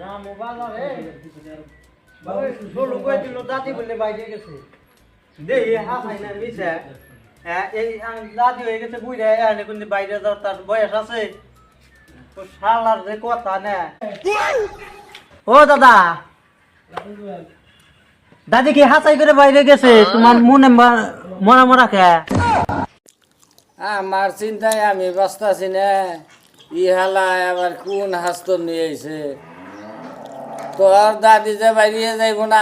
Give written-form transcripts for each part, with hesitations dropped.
রামু বাজারে বাবা ছোট কই দিল দাদি বলে বাইরে গেছে দেই হাসাই না মিছে এই দাদি হয়ে গেছে বুইরা এনে কোন বাইরে যাও তার বয়স আছে তো শালার যে কথা না ও দাদা দাদি কি হাসাই করে বাইরে গেছে তোমার মনে মরা মরা কে আমার চিন্তায় আমি বাঁচতাছি না ইহালা আবার কোন হাস্ত নিয়ে আইছে তোর দাদি যে বাইরে যাইব না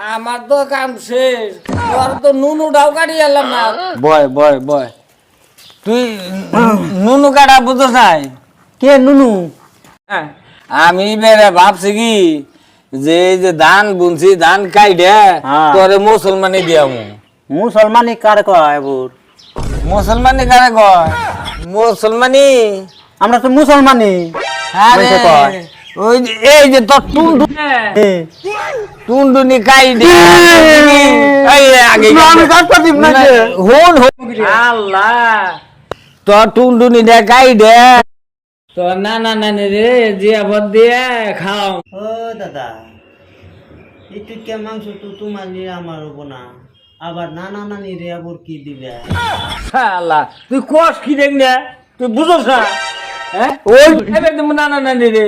আমার তো কাম শেষ তোর তো নুনু ডাউ কাটি এলাম না বয় বয় বয় তুই নুনু কাটা বুঝছ নাই কে নুনু আমি বেড়ে ভাবছি কি যে যে ধান বুনছি ধান কাইডে তোরে মুসলমানি দিয়ামু মুসলমানি কার কয় বুর মুসলমানি কারে কয় মুসলমানি আমরা তো মুসলমানি আরে ওই এই যে তোর টুনটুনি কাইডে এই আগে আমি কাজ করছি না হন আল্লাহ তোর টুনটুনি দে কাইডে তোর নানা নানি রে জিয়াবত দিয়ে খাও ও দাদা একটু কে মাংস তো তোমার নিয়ে আমার হবো না আবার নানা নানি রে আবার কি দিবে আল্লাহ তুই কস কি দেখ না তুই বুঝছ না হ্যাঁ ওই একদম নানা নানি রে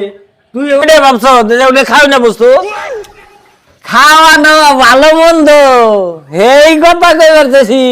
তুই ওটাই ভাবছ ওটা খাও না বস্তু খাওয়ানো ভালো মন্দ এই কথা কই করতেছি